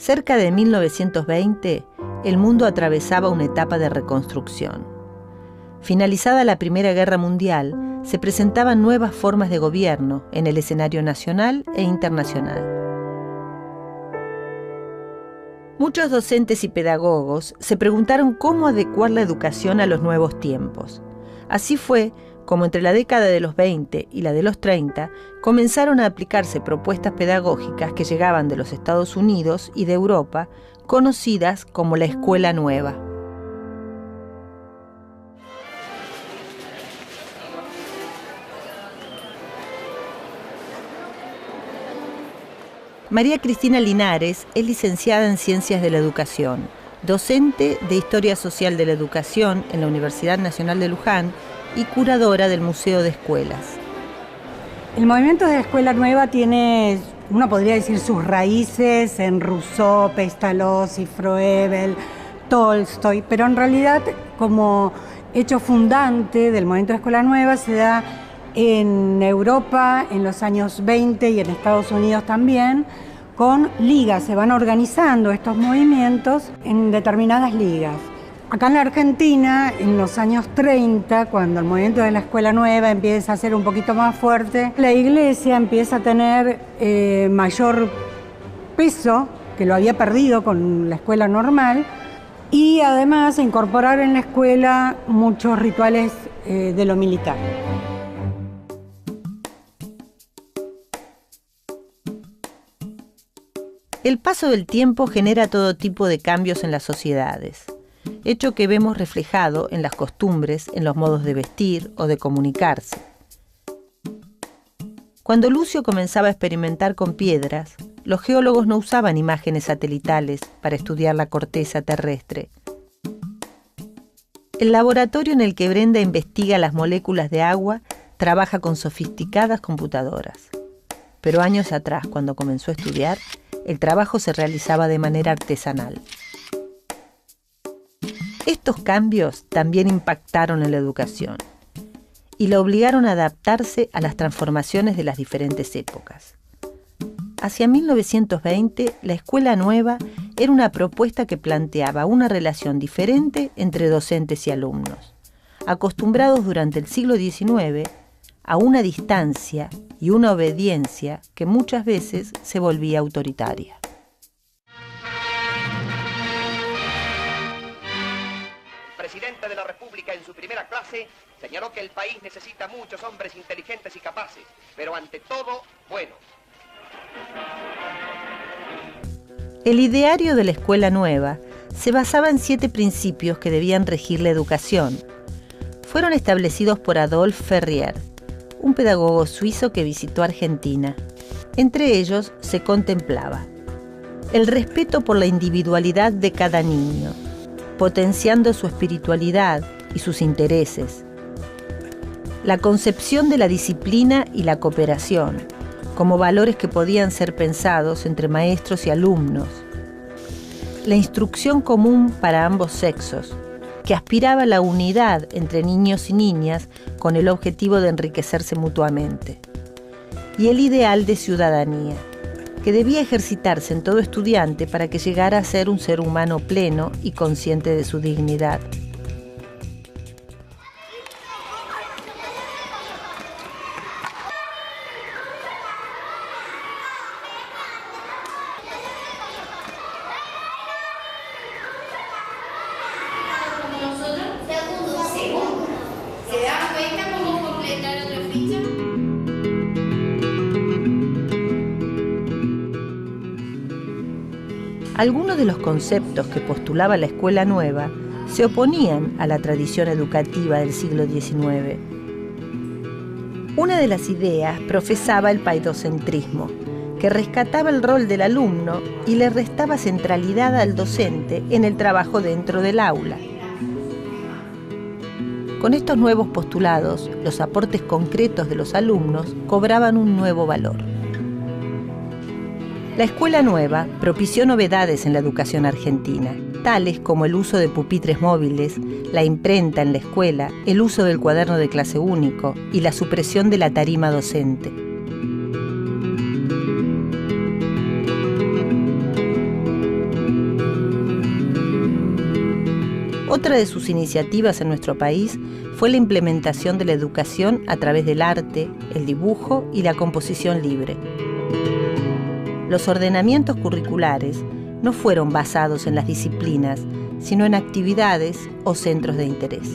Cerca de 1920, el mundo atravesaba una etapa de reconstrucción. Finalizada la Primera Guerra Mundial, se presentaban nuevas formas de gobierno en el escenario nacional e internacional. Muchos docentes y pedagogos se preguntaron cómo adecuar la educación a los nuevos tiempos. Así fue como entre la década de los 20 y la de los 30 comenzaron a aplicarse propuestas pedagógicas que llegaban de los Estados Unidos y de Europa, conocidas como la Escuela Nueva. María Cristina Linares es licenciada en Ciencias de la Educación, docente de Historia Social de la Educación en la Universidad Nacional de Luján y curadora del Museo de Escuelas. El movimiento de la Escuela Nueva tiene, uno podría decir, sus raíces en Rousseau, Pestalozzi, Froebel, Tolstoy, pero en realidad como hecho fundante del movimiento de Escuela Nueva se da en Europa en los años 20 y en Estados Unidos también, con ligas. Se van organizando estos movimientos en determinadas ligas. Acá en la Argentina, en los años 30, cuando el movimiento de la Escuela Nueva empieza a ser un poquito más fuerte, la Iglesia empieza a tener mayor peso, que lo había perdido con la escuela normal, y además a incorporar en la escuela muchos rituales de lo militar. El paso del tiempo genera todo tipo de cambios en las sociedades, hecho que vemos reflejado en las costumbres, en los modos de vestir o de comunicarse. Cuando Lucio comenzaba a experimentar con piedras, los geólogos no usaban imágenes satelitales para estudiar la corteza terrestre. El laboratorio en el que Brenda investiga las moléculas de agua trabaja con sofisticadas computadoras. Pero años atrás, cuando comenzó a estudiar, el trabajo se realizaba de manera artesanal. Estos cambios también impactaron en la educación y la obligaron a adaptarse a las transformaciones de las diferentes épocas. Hacia 1920, la Escuela Nueva era una propuesta que planteaba una relación diferente entre docentes y alumnos, acostumbrados durante el siglo XIX a una distancia y una obediencia que muchas veces se volvía autoritaria. El presidente de la República en su primera clase señaló que el país necesita muchos hombres inteligentes y capaces, pero ante todo, buenos. El ideario de la Escuela Nueva se basaba en 7 principios que debían regir la educación. Fueron establecidos por Adolphe Ferrier, un pedagogo suizo que visitó Argentina. Entre ellos se contemplaba el respeto por la individualidad de cada niño, potenciando su espiritualidad y sus intereses, la concepción de la disciplina y la cooperación, como valores que podían ser pensados entre maestros y alumnos, la instrucción común para ambos sexos, que aspiraba a la unidad entre niños y niñas con el objetivo de enriquecerse mutuamente, y el ideal de ciudadanía, que debía ejercitarse en todo estudiante para que llegara a ser un ser humano pleno y consciente de su dignidad. Algunos de los conceptos que postulaba la Escuela Nueva se oponían a la tradición educativa del siglo XIX. Una de las ideas profesaba el paidocentrismo, que rescataba el rol del alumno y le restaba centralidad al docente en el trabajo dentro del aula. Con estos nuevos postulados, los aportes concretos de los alumnos cobraban un nuevo valor. La Escuela Nueva propició novedades en la educación argentina, tales como el uso de pupitres móviles, la imprenta en la escuela, el uso del cuaderno de clase único y la supresión de la tarima docente. Otra de sus iniciativas en nuestro país fue la implementación de la educación a través del arte, el dibujo y la composición libre. Los ordenamientos curriculares no fueron basados en las disciplinas, sino en actividades o centros de interés.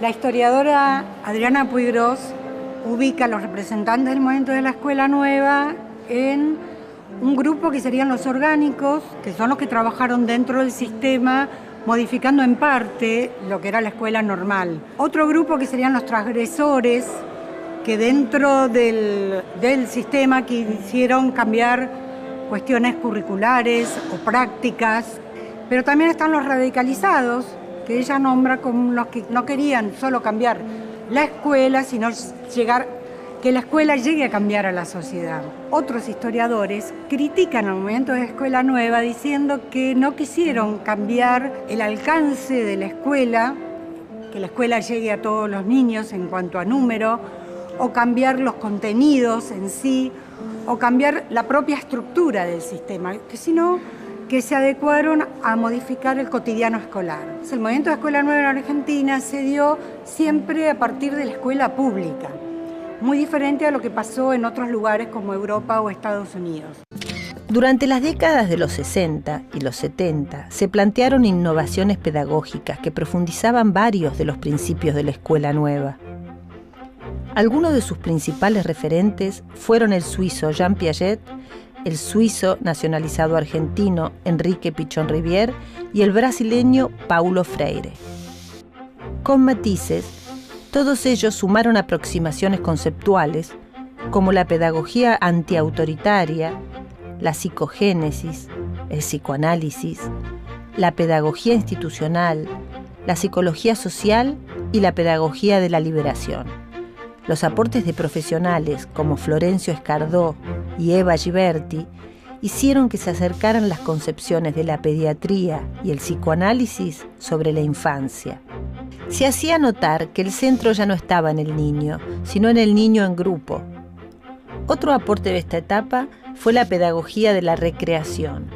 La historiadora Adriana Puigros ubica a los representantes del movimiento de la Escuela Nueva en un grupo que serían los orgánicos, que son los que trabajaron dentro del sistema, modificando en parte lo que era la escuela normal. Otro grupo que serían los transgresores, que dentro del sistema quisieron cambiar cuestiones curriculares o prácticas, pero también están los radicalizados, que ella nombra como los que no querían solo cambiar la escuela, sino que la escuela llegue a cambiar a la sociedad. Otros historiadores critican al movimiento de Escuela Nueva diciendo que no quisieron cambiar el alcance de la escuela, que la escuela llegue a todos los niños en cuanto a número, o cambiar los contenidos en sí, o cambiar la propia estructura del sistema, sino que se adecuaron a modificar el cotidiano escolar. El movimiento de Escuela Nueva en Argentina se dio siempre a partir de la escuela pública, muy diferente a lo que pasó en otros lugares como Europa o Estados Unidos. Durante las décadas de los 60 y los 70 se plantearon innovaciones pedagógicas que profundizaban varios de los principios de la Escuela Nueva. Algunos de sus principales referentes fueron el suizo Jean Piaget, el suizo nacionalizado argentino Enrique Pichon Rivière y el brasileño Paulo Freire. Con matices, todos ellos sumaron aproximaciones conceptuales como la pedagogía antiautoritaria, la psicogénesis, el psicoanálisis, la pedagogía institucional, la psicología social y la pedagogía de la liberación. Los aportes de profesionales como Florencio Escardó y Eva Giberti hicieron que se acercaran las concepciones de la pediatría y el psicoanálisis sobre la infancia. Se hacía notar que el centro ya no estaba en el niño, sino en el niño en grupo. Otro aporte de esta etapa fue la pedagogía de la recreación,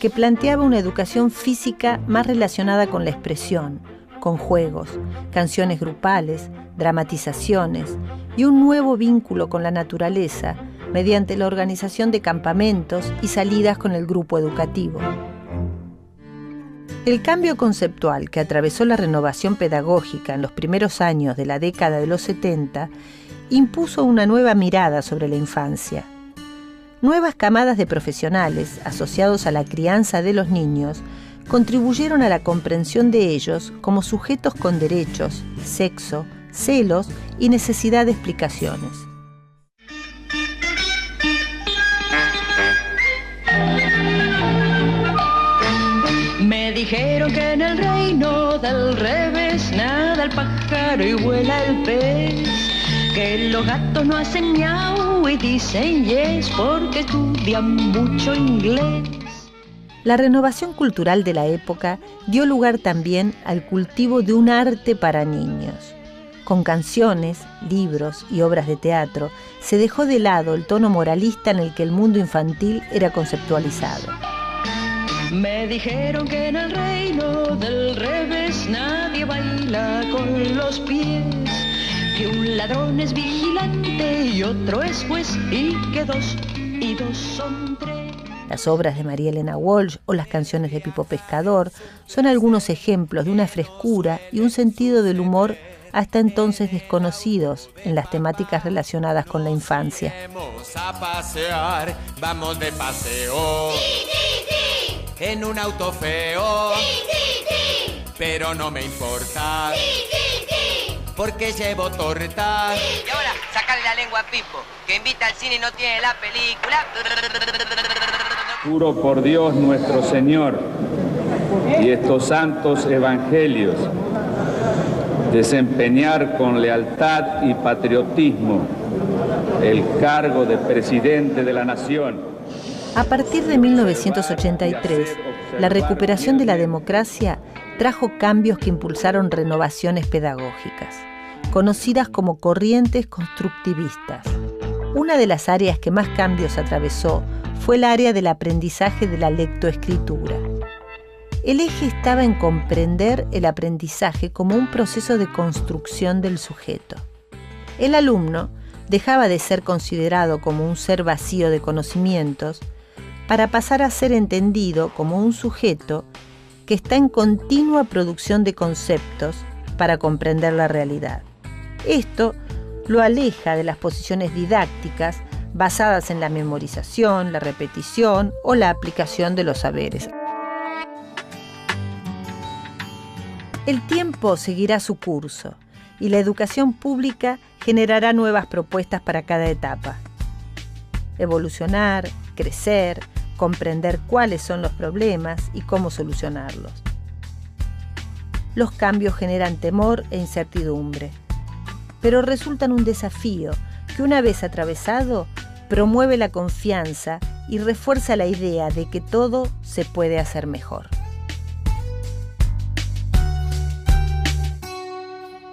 que planteaba una educación física más relacionada con la expresión, con juegos, canciones grupales, dramatizaciones y un nuevo vínculo con la naturaleza mediante la organización de campamentos y salidas con el grupo educativo. El cambio conceptual que atravesó la renovación pedagógica en los primeros años de la década de los 70 impuso una nueva mirada sobre la infancia. Nuevas camadas de profesionales asociados a la crianza de los niños contribuyeron a la comprensión de ellos como sujetos con derechos, sexo, celos y necesidad de explicaciones. Me dijeron que en el reino del revés nada el pájaro y vuela el pez, que los gatos no hacen miau y dicen yes porque estudian mucho inglés. La renovación cultural de la época dio lugar también al cultivo de un arte para niños. Con canciones, libros y obras de teatro, se dejó de lado el tono moralista en el que el mundo infantil era conceptualizado. Me dijeron que en el reino del revés nadie baila con los pies, que un ladrón es vigilante y otro es juez y que 2 y 2 son 3. Las obras de María Elena Walsh o las canciones de Pipo Pescador son algunos ejemplos de una frescura y un sentido del humor hasta entonces desconocidos en las temáticas relacionadas con la infancia. Vamos a pasear, vamos de paseo. Sí, sí, sí. En un auto feo. Sí, sí, sí. Pero no me importa. Sí, sí, sí. Porque llevo torta. Sí. Y ahora, sacale la lengua a Pipo, que invita al cine y no tiene la película. Juro por Dios nuestro Señor y estos santos evangelios, desempeñar con lealtad y patriotismo el cargo de presidente de la nación. A partir de 1983, la recuperación de la democracia trajo cambios que impulsaron renovaciones pedagógicas, conocidas como corrientes constructivistas. Una de las áreas que más cambios atravesó fue el área del aprendizaje de la lectoescritura. El eje estaba en comprender el aprendizaje como un proceso de construcción del sujeto. El alumno dejaba de ser considerado como un ser vacío de conocimientos para pasar a ser entendido como un sujeto que está en continua producción de conceptos para comprender la realidad. Esto lo aleja de las posiciones didácticas basadas en la memorización, la repetición o la aplicación de los saberes. El tiempo seguirá su curso y la educación pública generará nuevas propuestas para cada etapa. Evolucionar, crecer, comprender cuáles son los problemas y cómo solucionarlos. Los cambios generan temor e incertidumbre, pero resultan un desafío que, una vez atravesado, promueve la confianza y refuerza la idea de que todo se puede hacer mejor.